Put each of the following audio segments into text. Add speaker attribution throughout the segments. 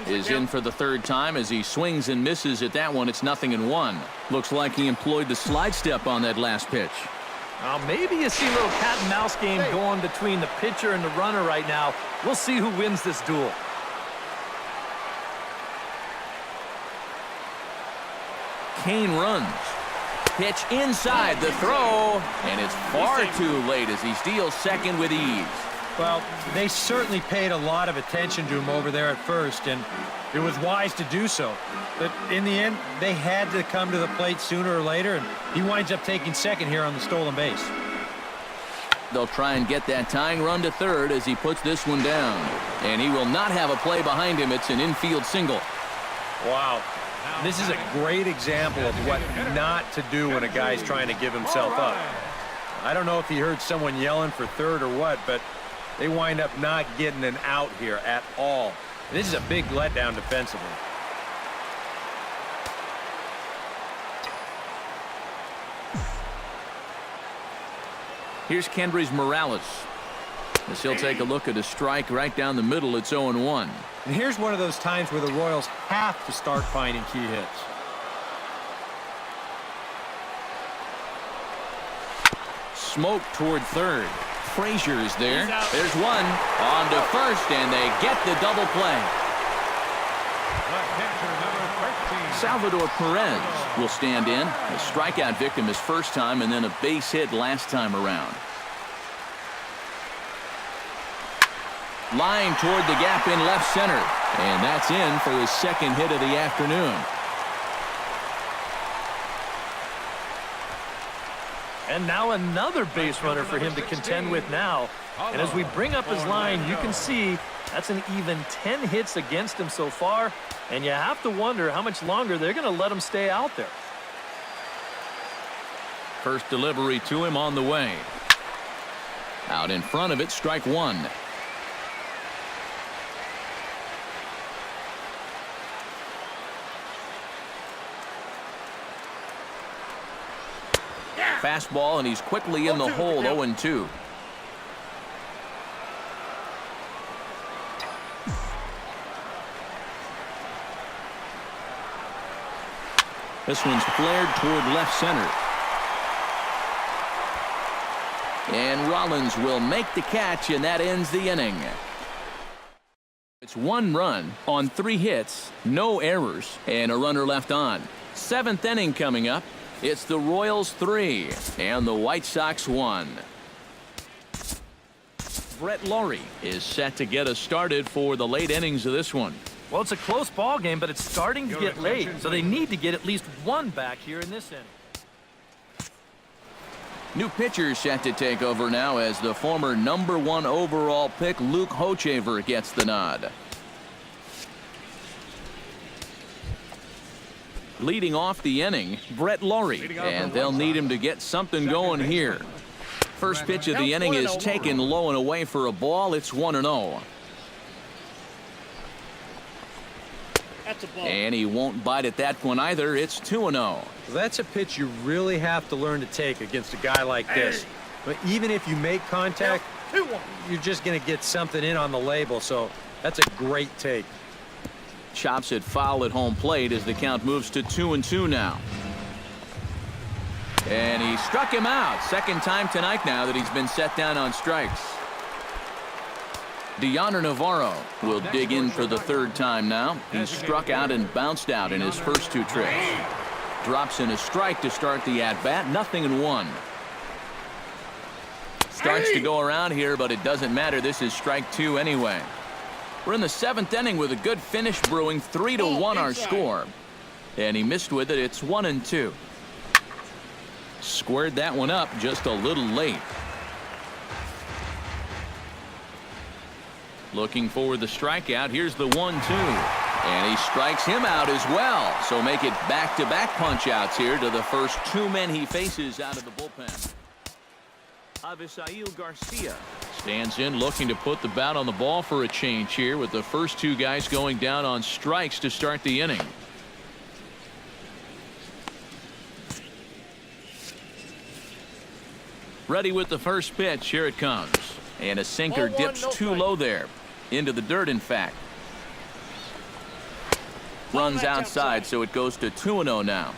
Speaker 1: is in for the third time as he swings and misses at that one. It's 0-1. Looks like he employed the slide step on that last pitch.
Speaker 2: Maybe you see a little cat and mouse game going between the pitcher and the runner right now. We'll see who wins this duel.
Speaker 1: Kane runs. Pitch inside the throw, and it's far too late as he steals second with ease.
Speaker 3: Well, they certainly paid a lot of attention to him over there at first, and it was wise to do so. But in the end, they had to come to the plate sooner or later, and he winds up taking second here on the stolen base.
Speaker 1: They'll try and get that tying run to third as he puts this one down. And he will not have a play behind him. It's an infield single.
Speaker 3: Wow. This is a great example of what not to do when a guy's trying to give himself up. I don't know if he heard someone yelling for third or what, but they wind up not getting an out here at all. This is a big letdown defensively.
Speaker 1: Here's Kendrys Morales. As he'll take a look at a strike right down the middle. It's 0-1.
Speaker 3: And here's one of those times where the Royals have to start finding key hits.
Speaker 1: Smoke toward third. Frazier's there. There's one. On to first, and they get the double play. Salvador Perez will stand in. A strikeout victim his first time, and then a base hit last time around. Line toward the gap in left center. And that's in for his second hit of the afternoon.
Speaker 2: And now another base runner for him to contend with now. And as we bring up his line, you can see that's an even 10 hits against him so far. And you have to wonder how much longer they're going to let him stay out there.
Speaker 1: First delivery to him on the way. Out in front of it, strike one. Fastball, and he's quickly in the hole. 0-2. This one's flared toward left center. And Rollins will make the catch, and that ends the inning. It's 1 run on 3 hits, no errors, and a runner left on. 7th inning coming up. It's the Royals 3 and the White Sox 1. Brett Lawrie is set to get us started for the late innings of this one.
Speaker 2: Well, it's a close ball game, but it's starting to get late, so they need to get at least one back here in this inning.
Speaker 1: New pitcher set to take over now as the former #1 overall pick Luke Hochevar gets the nod. Leading off the inning, Brett Lawrie, and they'll need him to get something going here. First pitch of the inning is taken low and away for a ball. It's 1-0. And he won't bite at that one either. It's 2-0.
Speaker 3: That's a pitch you really have to learn to take against a guy like this. But even if you make contact, you're just going to get something in on the label. So that's a great take.
Speaker 1: Chops it foul at home plate as the count moves to 2-2 now. And he struck him out. Second time tonight now that he's been set down on strikes. Deoner Navarro will dig in for the third time now. He's struck out and bounced out in his first 2 trips. Drops in a strike to start the at-bat. 0-1. Starts to go around here, but it doesn't matter. This is strike 2 anyway. We're in the 7th inning with a good finish brewing. 3-1 our score. And he missed with it. It's 1-2. Squared that one up just a little late. Looking for the strikeout. Here's the 1-2. And he strikes him out as well. So make it back-to-back punch-outs here to the first 2 men he faces out of the bullpen. Avisail Garcia stands in looking to put the bat on the ball for a change here with the first 2 guys going down on strikes to start the inning. Ready with the first pitch. Here it comes. And a sinker dips too low there. Into the dirt, in fact. Runs outside, so it goes to 2-0 now.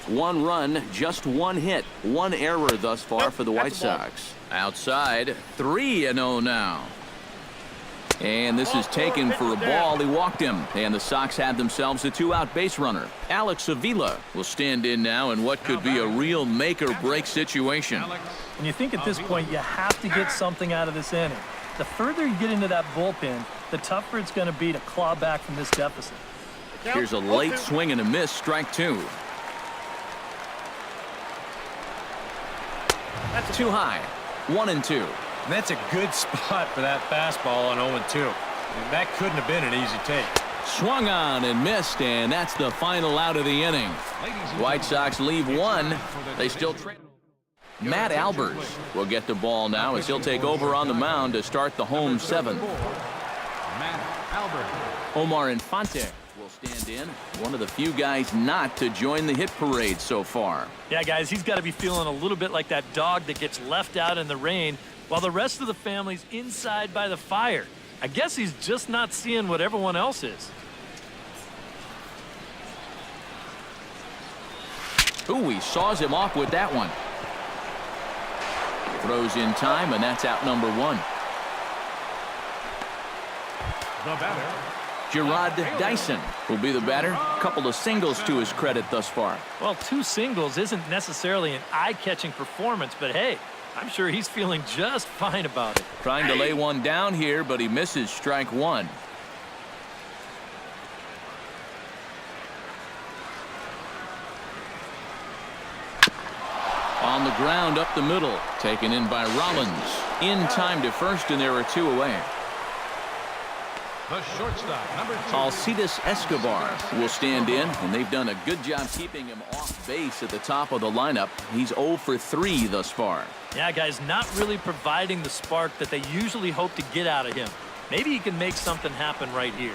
Speaker 1: 1 run, just 1 hit, 1 error thus far for the White Sox. Outside, 3-0 now. And this is taken for a ball. He walked him, and the Sox have themselves a 2-out base runner. Alex Avila will stand in now in what could be a real make-or-break situation.
Speaker 2: And you think at this point you have to get something out of this inning. The further you get into that bullpen, the tougher it's going to be to claw back from this deficit.
Speaker 1: Here's a late swing and a miss, strike 2. That's too high. 1-2.
Speaker 3: And that's a good spot for that fastball on 0-2. That couldn't have been an easy take.
Speaker 1: Swung on and missed, and that's the final out of the inning. White Sox leave 1. They still trail. Matt Albers will get the ball now as he'll take over on the mound to start the home 7th.
Speaker 4: Matt Albers.
Speaker 1: Omar Infante will stand in. One of the few guys not to join the hit parade so far.
Speaker 2: Yeah, guys, he's got to be feeling a little bit like that dog that gets left out in the rain while the rest of the family's inside by the fire. I guess he's just not seeing what everyone else is.
Speaker 1: Ooh, he saws him off with that one. Throws in time, and that's out number 1.
Speaker 4: The batter,
Speaker 1: Gerard Dyson will be the batter. A couple of singles to his credit thus far.
Speaker 2: Well, 2 singles isn't necessarily an eye-catching performance, but hey, I'm sure he's feeling just fine about it.
Speaker 1: Trying to lay one down here, but he misses strike 1. On the ground up the middle, taken in by Rollins. In time to first, and there are 2 away.
Speaker 4: the shortstop, number 2.
Speaker 1: Alcides Escobar will stand in, and they've done a good job keeping him off base at the top of the lineup. He's 0 for 3 thus far.
Speaker 2: Yeah, guys, not really providing the spark that they usually hope to get out of him. Maybe he can make something happen right here.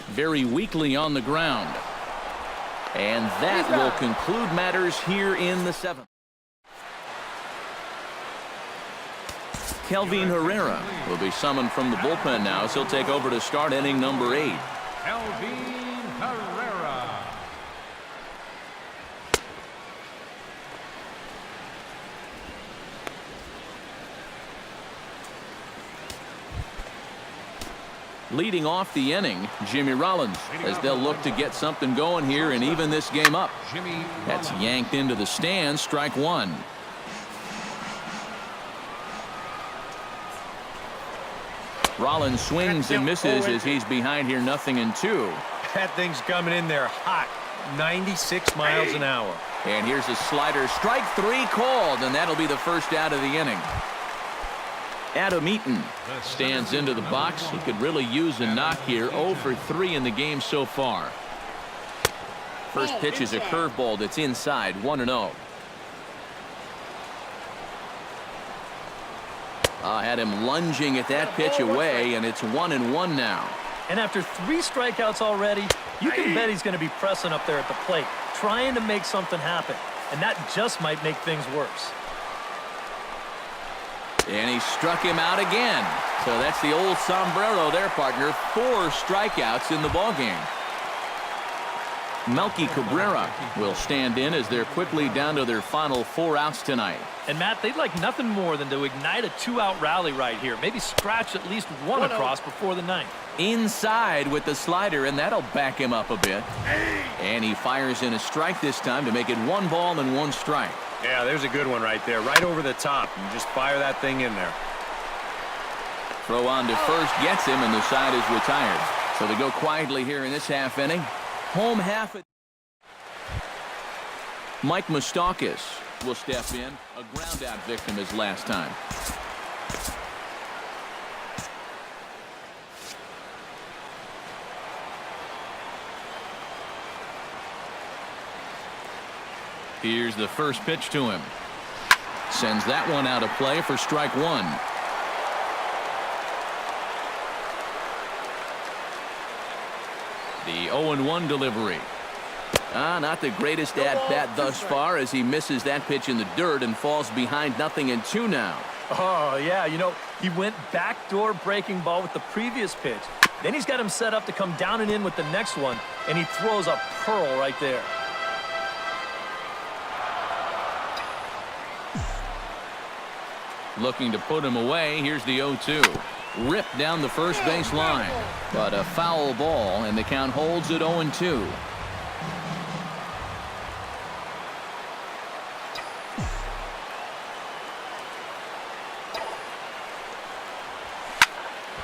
Speaker 1: Very weakly on the ground. And that will conclude matters here in the 7th. Kelvin Herrera will be summoned from the bullpen now, as he'll take over to start inning number 8.
Speaker 4: Kelvin Herrera.
Speaker 1: Leading off the inning, Jimmy Rollins, as they'll look to get something going here and even this game up.
Speaker 4: Jimmy
Speaker 1: That's yanked into the stands, strike 1. Rollins swings and misses as he's behind here, 0-2.
Speaker 3: That thing's coming in there hot. 96 miles an hour.
Speaker 1: And here's a slider, strike 3 called, and that'll be the first out of the inning. Adam Eaton stands into the box. He could really use a knock here. 0 for 3 in the game so far. First pitch is a curveball that's inside, 1-0. Had him lunging at that pitch away, and it's 1-1 now.
Speaker 2: And after 3 strikeouts already, you can bet he's going to be pressing up there at the plate, trying to make something happen. And that just might make things worse.
Speaker 1: And he struck him out again. So that's the old sombrero there, partner. 4 strikeouts in the ballgame. Melky Cabrera will stand in as they're quickly down to their final 4 outs tonight.
Speaker 2: And Matt, they'd like nothing more than to ignite a 2-out rally right here. Maybe scratch at least 1 across before the 9th.
Speaker 1: Inside with the slider, and that'll back him up a bit. And he fires in a strike this time to make it 1 ball and 1 strike.
Speaker 3: Yeah, there's a good one right there, right over the top. You just fire that thing in there.
Speaker 1: Throw on to first, gets him, and the side is retired. So they go quietly here in this half inning. Home half. Mike Moustakas will step in. A ground out victim his last time. Here's the first pitch to him. Sends that one out of play for strike 1. The 0-1 delivery. Not the greatest at-bat thus far as he misses that pitch in the dirt and falls behind 0-2 now.
Speaker 2: Oh, yeah, you know, he went backdoor breaking ball with the previous pitch. Then he's got him set up to come down and in with the next one, and he throws a pearl right there.
Speaker 1: Looking to put him away. Here's the 0-2. Ripped down the first base line. But a foul ball, and the count holds at 0-2.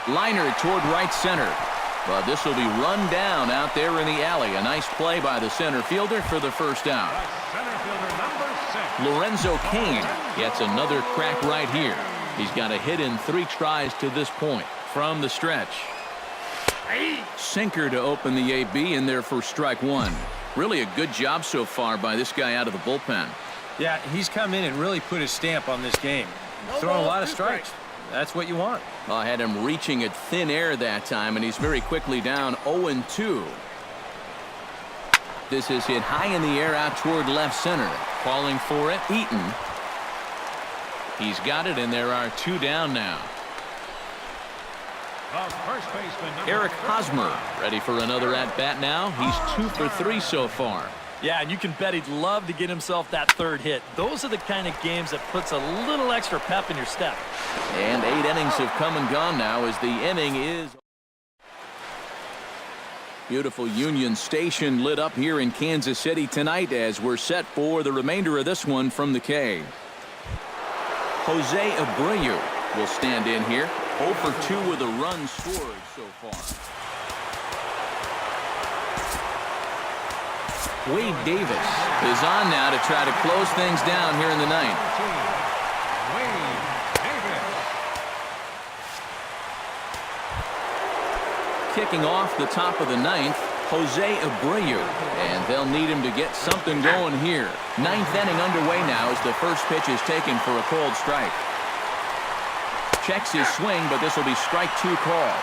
Speaker 1: Liner toward right center. But this will be run down out there in the alley. A nice play by the center fielder for the first out.
Speaker 4: Center fielder number 6.
Speaker 1: Lorenzo Cain gets another crack right here. He's got a hit in 3 tries to this point from the stretch. Sinker to open the AB in there for strike 1. Really a good job so far by this guy out of the bullpen.
Speaker 3: Yeah, he's come in and really put his stamp on this game. He's thrown a lot of strikes. That's what you want.
Speaker 1: I had him reaching at thin air that time, and he's very quickly down 0-2. This is hit high in the air out toward left center. Calling for it, Eaton. He's got it, and there are 2 down now.
Speaker 4: First baseman
Speaker 1: Eric Hosmer ready for another at-bat now. He's 2 for 3 so far.
Speaker 2: Yeah, and you can bet he'd love to get himself that 3rd hit. Those are the kind of games that puts a little extra pep in your step.
Speaker 1: And 8 innings have come and gone now as the inning is. Beautiful Union Station lit up here in Kansas City tonight as we're set for the remainder of this one from the K. Jose Abreu will stand in here. 0 for 2 with a run scored so far. Wade Davis is on now to try to close things down here in the 9th.
Speaker 4: Wade Davis.
Speaker 1: Kicking off the top of the 9th, Jose Abreu. And they'll need him to get something going here. 9th inning underway now as the first pitch is taken for a cold strike. Checks his swing, but this will be strike 2 call.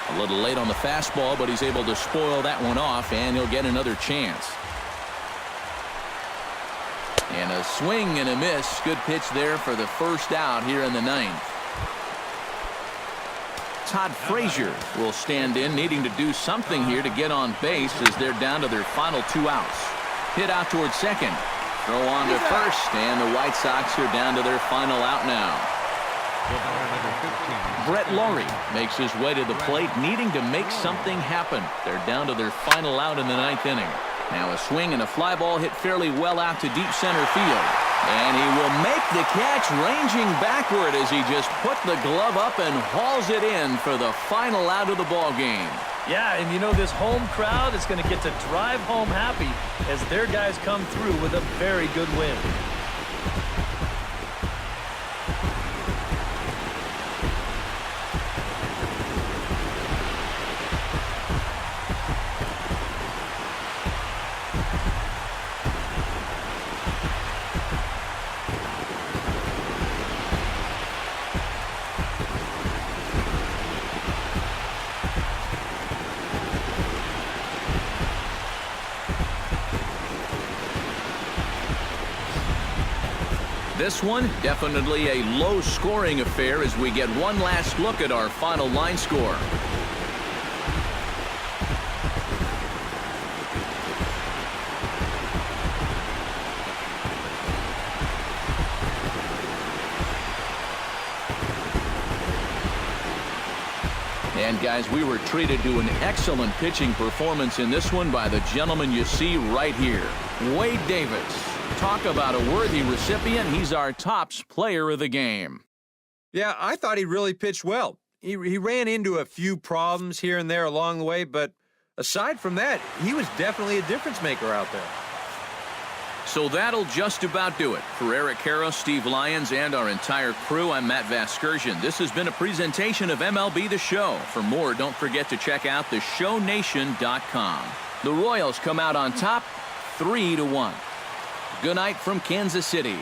Speaker 1: A little late on the fastball, but he's able to spoil that one off, and he'll get another chance. And a swing and a miss. Good pitch there for the first out here in the 9th. Todd Frazier will stand in, needing to do something here to get on base as they're down to their final 2 outs. Hit out towards second. Throw on to first, and the White Sox are down to their final out now. Brett Laurie makes his way to the plate, needing to make something happen. They're down to their final out in the 9th inning. Now a swing and a fly ball hit fairly well out to deep center field. And he will make the catch, ranging backward as he just put the glove up and hauls it in for the final out of the ball game.
Speaker 2: Yeah, and you know this home crowd is going to get to drive home happy as their guys come through with a very good win.
Speaker 1: This one, definitely a low-scoring affair as we get one last look at our final line score. And guys, we were treated to an excellent pitching performance in this one by the gentleman you see right here, Wade Davis. Talk about a worthy recipient. He's our tops player of the game.
Speaker 3: Yeah, I thought he really pitched well. He ran into a few problems here and there along the way, but aside from that, he was definitely a difference maker out there.
Speaker 1: So that'll just about do it. For Eric Karros, Steve Lyons, and our entire crew, I'm Matt Vasgersian. This has been a presentation of MLB The Show. For more, don't forget to check out theshownation.com. The Royals come out on top 3-1. Good night from Kansas City.